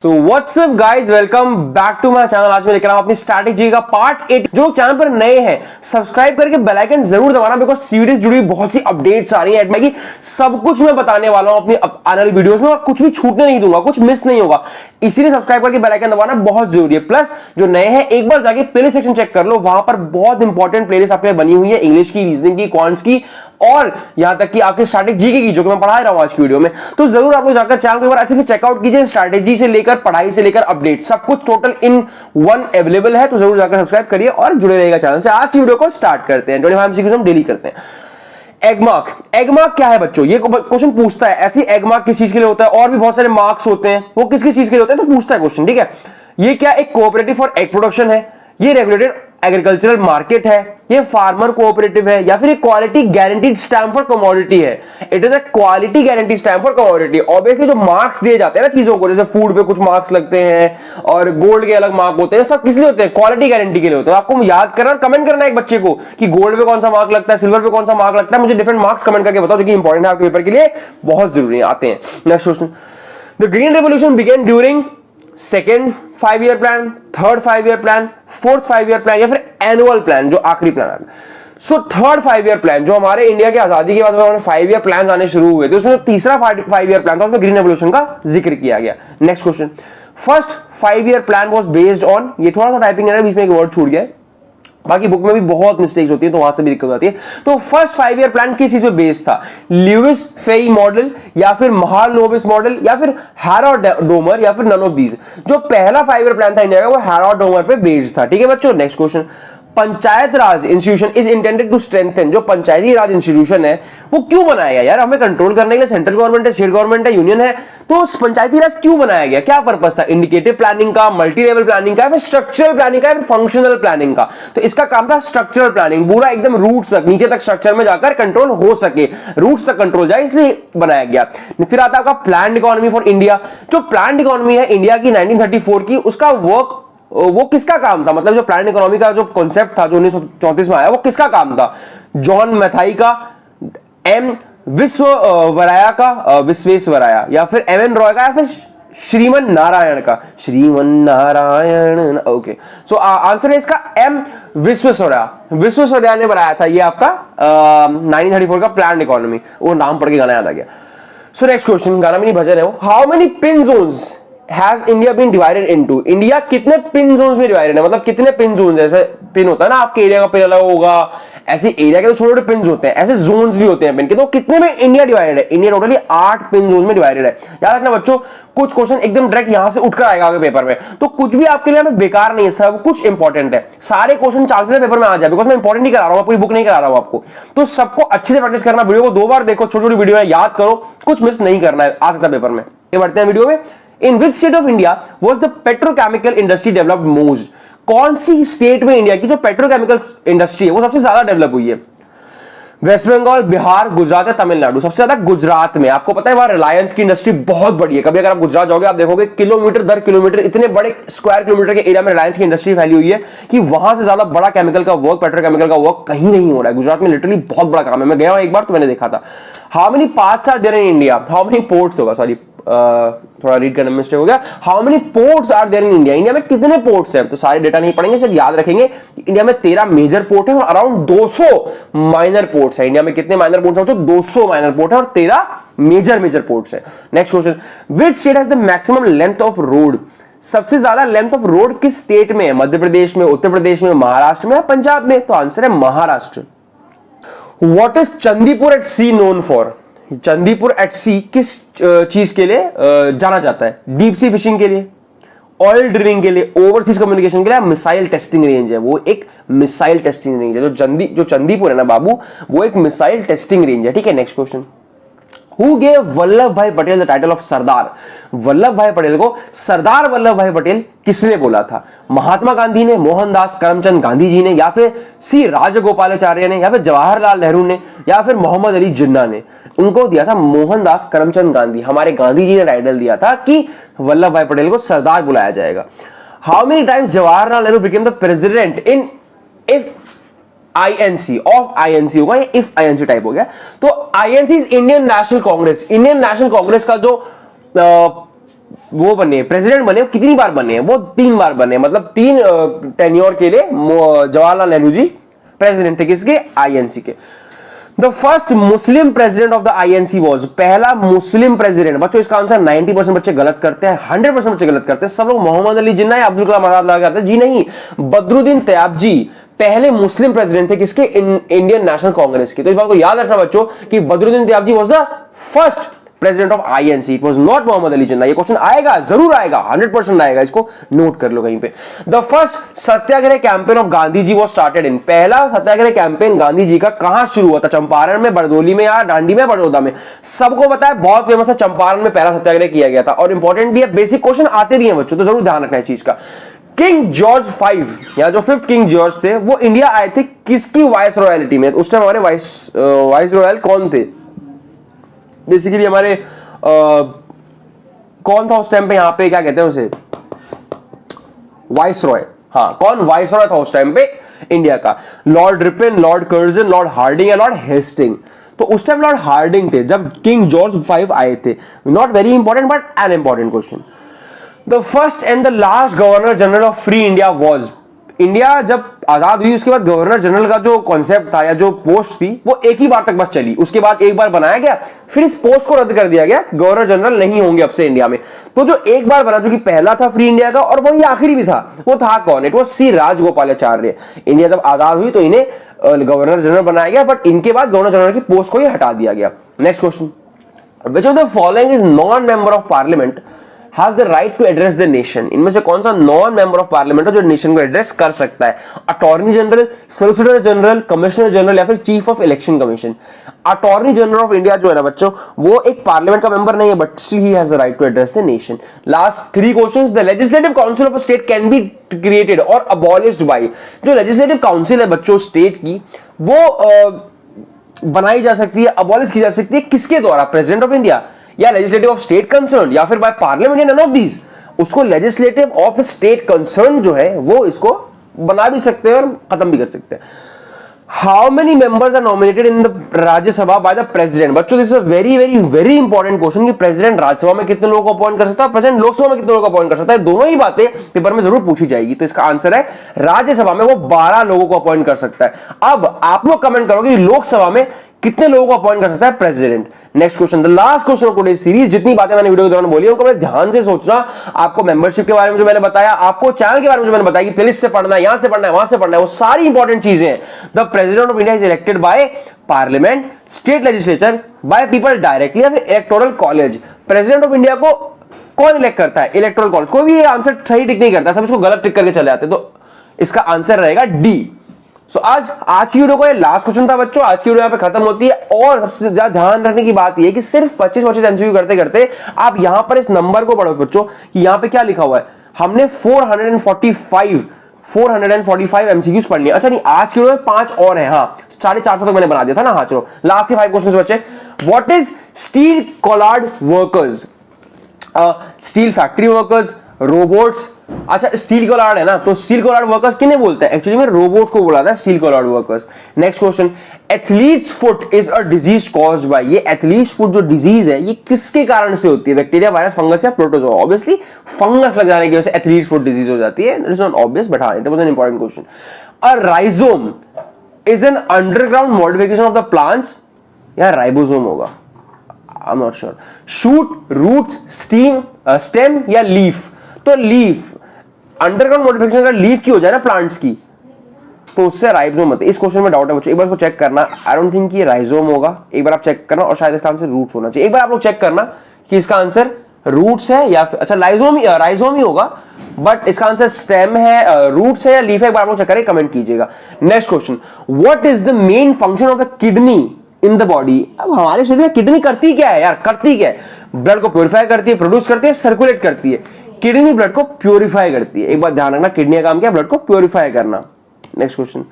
So what's up guys, welcome back to my channel. आज मैं लेकर आया हूं अपनी स्ट्रैटेजी का पार्ट 8। जो चैनल पर नए हैं सब्सक्राइब करके बेल आइकन जरूर दबाना, बिकॉज सीरीज जुड़ी बहुत सी अपडेट्स आ रही है कि सब कुछ मैं बताने वाला हूं अपनी आने वाली वीडियोस में और कुछ भी छूटने नहीं दूंगा, कुछ मिस नहीं होगा। इसीलिए सब्सक्राइब करके बेल आइकन दबाना बहुत जरूरी है। प्लस जो नए हैं एक बार जाके प्लेलिस्ट सेक्शन चेक कर लो, वहां पर बहुत इंपॉर्टेंट प्लेलिस्ट आपके बनी हुई है, इंग्लिश की, रीजनिंग की, क्वांट्स की और यहां तक कि आपके स्ट्रैटेजी की, जो कि मैं पढ़ा रहा हूं आज की वीडियो में। तो जरूर आप लोग जाकर चैनल को एक बार अच्छे से चेकआउट कीजिए। स्ट्रैटेजी से लेकर पढ़ाई से लेकर अपडेट सब कुछ टोटल इन वन अवेलेबल है। तो जरूर जाकर सब्सक्राइब करिए और जुड़े रहिएगा चैनल से। आज की वीडियो को स्टार्ट करते हैं। 25 MCQs हम डेली करते हैं। एगमार्क, एगमार्क क्या है बच्चों? ये क्वेश्चन पूछता है ऐसी एगमार्क किस चीज के लिए होता है, और भी बहुत सारे मार्क्स होते हैं, वो किस किस चीज के लिए होते हैं, तो पूछता है क्वेश्चन। ठीक है, ये क्या एक कोऑपरेटिव फॉर एग प्रोडक्शन है, ये रेगुलेटेड एग्रीकल्चरल मार्केट है, ये फार्मर कोऑपरेटिव है, या फिर ये quality guaranteed stamp for commodity है? It is a quality guarantee stamp for commodity. Obviously जो मार्क्स दिए जाते हैं ना चीजों को, जैसे फूड पे कुछ मार्क्स लगते हैं और गोल्ड के अलग मार्क होते हैं, सब किस लिए होते हैं? क्वालिटी गारंटी के लिए होते हैं। आपको याद करना और कमेंट करना है एक बच्चे को कि गोल्ड पे कौन सा मार्क लगता है, सिल्वर पे कौन सा मार्क लगता है। मुझे डिफरेंट मार्क्स कमेंट करके बताओ, जो कि इंपॉर्टेंट है आपके पेपर के लिए, बहुत जरूरी है। आते हैं next question. The green revolution began during second 5-year plan, third 5-year plan, fourth 5-year plan, या फिर एनुअल प्लान जो आखिरी प्लान है। सो थर्ड 5-year प्लान जो हमारे इंडिया की आजादी के बाद 5-year प्लान आने शुरू हुए थे, उसमें तीसरा 5-year प्लान था, उसमें ग्रीन रेवोल्यूशन का जिक्र किया गया। Next question. First 5-year plan was based on, ये थोड़ा सा टाइपिंग है, बीच में एक वर्ड छूट गया है, बाकी बुक में भी बहुत मिस्टेक्स होती है तो वहां से भी दिक्कत आती है। तो फर्स्ट 5-year प्लान किस चीज पे बेस्ड था? ल्यूइस फेई मॉडल, या फिर महालनोबिस मॉडल, या फिर हैरोल्ड डोमर, या फिर नन ऑफ दीज? जो पहला 5-year प्लान था इंडिया का, वो हैरोल्ड डोमर पे बेस्ड था। ठीक है बच्चों, next question. Panchayat raj institution is intended to strengthen, जो पंचायती राज इंस्टीट्यूशन है वो क्यों बनाया गया? यार हमें कंट्रोल करने के लिए सेंट्रल गवर्नमेंट है, स्टेट गवर्नमेंट है, यूनियन है, तो पंचायती राज क्यों बनाया गया? क्या पर्पस था? इंडिकेटिव प्लानिंग का, मल्टी लेवल प्लानिंग का, फिर स्ट्रक्चरल प्लानिंग का, फिर फंक्शनल प्लानिंग का? तो इसका काम था स्ट्रक्चरल प्लानिंग, पूरा एकदम रूट्स तक, नीचे तक स्ट्रक्चर में जाकर कंट्रोल हो सके, रूट्स तक कंट्रोल जाए, इसलिए बनाया गया। फिर आता है आपका प्लान्ड इकोनॉमी फॉर इंडिया। जो प्लान्ड इकोनॉमी है इंडिया की 1934 की, उसका वर्क वो किसका काम था? मतलब जो प्लान इकोनॉमी का जो कॉन्सेप्ट था जो 1934 में आया, वो किसका काम था? जॉन मैथाई का, एम विश्ववराया का, विश्वेश्वराया, या फिर एम.एन. रॉय का, या फिर श्रीमन नारायण का? Shriman Narayan. Okay, so answer है इसका एम विश्वेश्वराया। विश्वेश्वराया ने बनाया था ये आपका 1934 का प्लान इकोनॉमी। वो नाम पढ़ के गाना याद आ गया। सो नेक्स्ट क्वेश्चन, गाना में नहीं भजन है वो। How many pin zones Has India been divided into? India कितने पिन जोन्स में डिवाइडेड है? मतलब कितने पिन जोन्स? जैसे पिन होता है ना, आपके एरिया का पिन अलग होगा, ऐसे एरिया के तो छोटे छोटे पिन होते हैं, ऐसे जोन्स भी होते हैं पिन के। तो कितने में इंडिया डिवाइडेड है? इंडिया टोटली 8 पिन जोन में डिवाइडेड है। याद रखना बच्चों, कुछ क्वेश्चन एकदम डायरेक्ट यहां से उठकर आएगा आगे पेपर में, तो कुछ भी आपके लिए बेकार नहीं है, सब कुछ इंपॉर्टेंट है। सारे क्वेश्चन चांसेस है पेपर में आ जाए, बिकॉज मैं इंपॉर्टेंट नहीं करा रहा हूं, पूरी बुक नहीं करा रहा हूं आपको। तो सबको अच्छे से प्रैक्टिस करना, वीडियो को 2 बार देखो, छोटी छोटी वीडियो है, याद करो, कुछ मिस नहीं करना है, आ सकता है पेपर में। बढ़ते हैं वीडियो में। In which state of India was the petrochemical industry developed most? कौन सी स्टेट में इंडिया की जो पेट्रोकेमिकल इंडस्ट्री है वो सबसे ज्यादा डेवलप हुई है? वेस्ट बंगाल, बिहार, गुजरात या तमिलनाडु? सबसे ज्यादा गुजरात में। आपको पता है वहां रिलायंस की इंडस्ट्री बहुत बड़ी है। कभी अगर आप गुजरात जाओगे, आप देखोगे किलोमीटर दर किलोमीटर, इतने बड़े स्क्वायर किलोमीटर के एरिया में रिलायंस की इंडस्ट्री फैली हुई है कि वहां से ज्यादा बड़ा केमिकल का वर्क, पेट्रोकेमिकल का वर्क कहीं नहीं हो रहा है। गुजरात में लिटरली बहुत बड़ा काम है। मैं गया हूं एक बार तो मैंने देखा था। How many parts are there in India? How many ports होगा, सॉरी थोड़ा रीड करने में मिस्टेक हो गया। How many ports are there in India? India में कितने पोर्ट्स हैं? तो सारे डेटा नहीं पढ़ेंगे, सिर्फ याद रखेंगे कि इंडिया में 13 मेजर पोर्ट है और अराउंड 200 माइनर पोर्ट्स है। इंडिया में कितने माइनर पोर्ट्स हैं? 200 माइनर पोर्ट है और 13 मेजर पोर्ट्स है। Next question. Which state has the maximum length of road? सबसे ज्यादा लेंथ ऑफ रोड किस स्टेट में है? मध्य प्रदेश में, उत्तर प्रदेश में, महाराष्ट्र में या पंजाब में? तो आंसर है Maharashtra. What is Chandipur at sea known for? Chandipur at sea किस चीज के लिए जाना जाता है? डीप सी फिशिंग के लिए, ऑयल ड्रिलिंग के लिए, ओवरसीज कम्युनिकेशन के लिए, मिसाइल टेस्टिंग रेंज है। वो एक मिसाइल टेस्टिंग रेंज है। जो चंदीपुर है ना बाबू, वो एक मिसाइल टेस्टिंग रेंज है। ठीक है, next question. Who gave Vallabh भाई पटेल the title of सरदार? वल्लभ भाई पटेल को सरदार वल्लभ भाई पटेल किसने बोला था? महात्मा गांधी ने, मोहनदास करमचंद गांधी जी ने, या फिर सी राजगोपालाचार्य ने, या फिर जवाहरलाल नेहरू ने, या फिर मोहम्मद अली जिन्ना ने? उनको दिया था मोहनदास करमचंद गांधी। हमारे गांधी जी ने टाइटल दिया था कि वल्लभ भाई पटेल को सरदार बुलाया जाएगा। How many times Jawaharlal Nehru became the president in if INC of INC होगा, ये इफ आईएनसी टाइप हो गया। तो INC Indian national Congress. Indian national Congress का जो वो बने, प्रेसिडेंट बने, कितनी बार बने हैं? वो 3 बार बने, मतलब 3 टेन्योर के लिए जवाहरलाल नेहरू जी प्रेसिडेंट थे। किसके? आईएनसी के। The first Muslim president of the INC was, पहला मुस्लिम प्रेसिडेंट। बच्चों इसका आंसर 90% बच्चे गलत करते हैं, 100% बच्चे गलत करते हैं। सब लोग मोहम्मद अली जिन्ना या अब्दुल कलाम आजाद लगा करते हैं। जी नहीं, बदरुद्दीन तैयब जी पहले मुस्लिम प्रेसिडेंट थे। किसके? इंडियन नेशनल कांग्रेस के। तो इस बात को याद रखना बच्चों कि Badruddin Tyab ji was the first president of INC, it was not Mohammad Ali Jinnah. ये क्वेश्चन आएगा, जरूर आएगा, 100% आएगा, इसको नोट कर लो कहीं पे। The first satyagraha campaign of Gandhi ji was started in, पहला सत्याग्रह कैंपेन गांधी जी का कहां शुरू हुआ था? चंपारण में, बरदोली में, या दांडी में, बड़ौदा में? सबको पता है, बहुत फेमस है, चंपारण में पहला सत्याग्रह किया गया था। और इंपॉर्टेंट भी है, बेसिक क्वेश्चन आते भी हैं बच्चों, तो जरूर ध्यान रखना है चीज का। किंग जॉर्ज 5 या जो 5th किंग जॉर्ज थे, वो इंडिया आए थे किसकी वाइस रॉयलिटी में? उस टाइम हमारे वाइस रॉयल कौन थे? बेसिकली हमारे कौन था उस टाइम पे? यहां पे क्या कहते हैं उसे? वाइस रॉय। हाँ, कौन वाइस रॉय था उस टाइम पे इंडिया का? Lord Ripon, Lord Curzon, Lord Hardinge या लॉर्ड हेस्टिंग? तो उस टाइम लॉर्ड हार्डिंग थे जब किंग जॉर्ज 5 आए थे। Not very important but N important question. The first and the last governor general of free India was, India जब आजाद हुई उसके बाद गवर्नर जनरल का जो कॉन्सेप्ट था या जो पोस्ट थी वो एक ही बार तक बस चली, उसके बाद एक बार बनाया गया, फिर इस पोस्ट को रद्द कर दिया गया, गवर्नर जनरल नहीं होंगे अब से इंडिया में। तो जो एक बार बना, जो कि पहला था फ्री इंडिया का और वही आखिरी भी था, वो था कौन? It was C Rajagopalachari. India जब आजाद हुई तो इन्हें गवर्नर जनरल बनाया गया, बट इनके बाद गवर्नर जनरल की पोस्ट को ही हटा दिया गया। Next question, which of the following is non member of parliament has the right to address the nation? इनमें से कौन सा नॉन मेंबर ऑफ पार्लियामेंट है जो नेशन को एड्रेस कर सकता है? Attorney general, solicitor general, commissioner general या फिर chief of election commission? Attorney general of India जो है ना बच्चों, वो एक पार्लियामेंट का मेंबर नहीं है, but still he has the right to address the nation. Last 3 questions. The legislative council of a state can be created और अबॉलिश्ड बाय, जो लेजिस्लेटिव काउंसिल है बच्चों स्टेट की, वो बनाई जा सकती है, अबॉलिश की जा सकती है किसके द्वारा? प्रेसिडेंट ऑफ इंडिया या लेजिस्लेटिव ऑफ स्टेट कंसर्न या फिर by parliament? None of these. उसको लेजिस्लेटिव ऑफ स्टेट कंसर्न जो है वो इसको बना भी सकते हैं और खत्म भी कर सकते हैं। How many members are nominated in the Rajya Sabha by the president? बच्चों this is a very very very important question कि प्रेसिडेंट राज्यसभा में कितने लोगों को अपॉइंट कर सकता है, प्रेसिडेंट लोकसभा में कितने लोगों को अपॉइंट कर सकता है? दोनों ही बातें पेपर में जरूर पूछी जाएगी। तो इसका आंसर है राज्यसभा में वो 12 लोगों को अपॉइंट कर सकता है। अब आप लोग कमेंट करोगे लोकसभा में कितने लोगों को अपॉइंट कर सकता है president? Next question, the last question of today series. जितनी बातें मैंने वीडियो के दौरान बोली उनको ध्यान से सोचना। आपको मेंबरशिप के बारे में जो मैंने बताया, आपको चैनल के बारे में जो मैंने बताया कि प्लेलिस्ट से पढ़ना है, यहां से पढ़ना है, वहां से पढ़ना है, वो सारी इंपॉर्टेंट चीजें हैं। The president of India is elected by parliament, state legislature, by people directly या फिर electoral college? President of India को कौन इलेक्ट करता है? Electoral college. कोई भी ये आंसर सही टिक नहीं करता, सब इसको गलत टिक करके चले आते, तो इसका आंसर रहेगा डी। So, आज की वीडियो को ये लास्ट क्वेश्चन था बच्चों, आज की वीडियो यहाँ पे खत्म होती है। और सबसे ज्यादा ध्यान रखने की बात ये है कि सिर्फ 25 एमसीक्यू करते करते आप यहां पर इस नंबर को पढ़ो बच्चों कि यहां पे क्या लिखा हुआ है। हमने 445 एमसीक्यूज पढ़ लिया। अच्छा नहीं, आज की वीडियो में 5 और है। हाँ, 450 तक मैंने बना दिया था ना। हाँ चलो, लास्ट के 5 क्वेश्चन बच्चे। What is steel collared workers? Steel factory workers, robots. अच्छा, स्टील कोलार्ड है ना, तो स्टील कोलार्ड वर्कर्स किन्हें बोलते हैं? एक्चुअली में रोबोट्स को बोला था steel collared workers. Next question, athletes foot is a disease caused by. ये एथलीट्स फुट जो डिजीज है ये किसके कारण से होती है? बैक्टीरिया, वायरस, फंगस या प्रोटोजोआ? ऑब्वियसली फंगस लग जाने की वजह से एथलीट्स फुट डिजीज हो जाती है। It is not obvious but हाँ, it was an important question. A rhizome is an underground modification of the plants या राइबोसोम होगा? I am not sure. Shoot, roots, stem या लीफ? तो leaf, underground modification का leaf की हो जाए ना प्लांट्स की, तो उससे राइजोम होता है। इस क्वेश्चन में डाउट है बच्चों, एक बार इसको चेक करना। आई डोंट थिंक ये राइजोम होगा, एक बार आप चेक करना। और शायद इसका आंसर रूट्स होना चाहिए। एक बार आप लोग चेक करना कि इसका आंसर रूट्स है या फिर अच्छा राइजोम ही होगा, बट इसका आंसर स्टेम है, रूट्स है या लीफ है, एक बार आप लोग चेक करें, कमेंट कीजिएगा। Next question, what is the main function of the kidney in the body? अब हमारे शरीर में किडनी करती क्या है यार? करती क्या है? ब्लड को प्योरीफाई करती है, प्रोड्यूस करती है, सर्कुलेट करती है। किडनी ब्लड को प्योरीफाई करती है। एक बात ध्यान रखना, किडनी का काम क्या है? ब्लड को प्योरीफाई करना। Next question,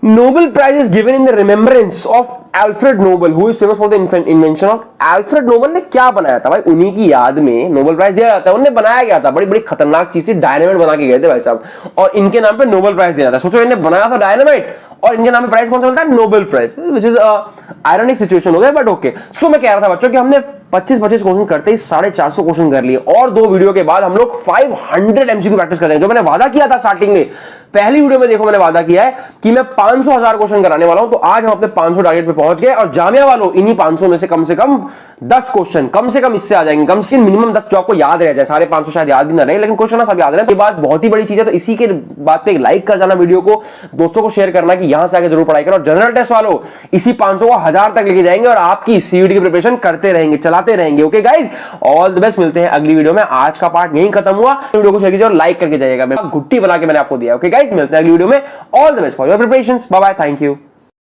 Nobel prize is given in the remembrance of Alfred Nobel who is famous for the invention of. Alfred Nobel ने क्या बनाया था भाई? उन्हीं की याद में नोबेल प्राइज दिया जाता है। उन्होंने बनाया गया था, बड़ी बड़ी खतरनाक चीज थी, डायनामाइट बना के गए थे भाई साहब, और इनके नाम पे नोबेल प्राइज दिया था। सोचो, इन्होंने बनाया था डायनामाइट और इनके नाम पे प्राइज कौन सा मिलता है? Nobel prize, which is ironic situation हो गया, बट ओके। सो मैं कह रहा था बच्चों कि हमने 25-25 क्वेश्चन करते ही 450 क्वेश्चन कर लिए, और 2 वीडियो के बाद हम लोग 500 एमसीक्यू प्रैक्टिस करेंगे। जो मैंने वादा किया था स्टार्टिंग में, पहली वीडियो में देखो मैंने वादा किया है कि मैं 500,000 क्वेश्चन कराने वाला हूं, तो आज हम अपने 500 टारगेट पे पहुंच गए। और जामिया वालों, इन्हीं 500 में से कम 10 क्वेश्चन कम से कम इससे आ जाएंगे, कम से मिनिमम 10 जो आपको याद रह जाए। सारे 500 शायद याद भी ना रहे, लेकिन क्वेश्चन सब याद रहे। ये बात बहुत ही बड़ी चीज है। तो इसी के बात पे लाइक कर जाना, वीडियो को दोस्तों को शेयर करना कि यहां से आगे जरूर पढ़ाई करो। और जनरल टेस्ट वालों, इसी 500 को 1000 तक लेके जाएंगे और आपकी सीयूईटी की प्रिपरेशन करते रहेंगे, चलाते रहेंगे। Okay guys, all the best. मिलते हैं अगली वीडियो में। आज का पार्ट यहीं खत्म हुआ। वीडियो को शेयर कीजिए और लाइक करके जाइएगा। मैं घुट्टी बना के मैंने आपको दिया। ओके गाइस, मिलते हैं अगली वीडियो में। All the best for your preparations. Bye bye, thank you.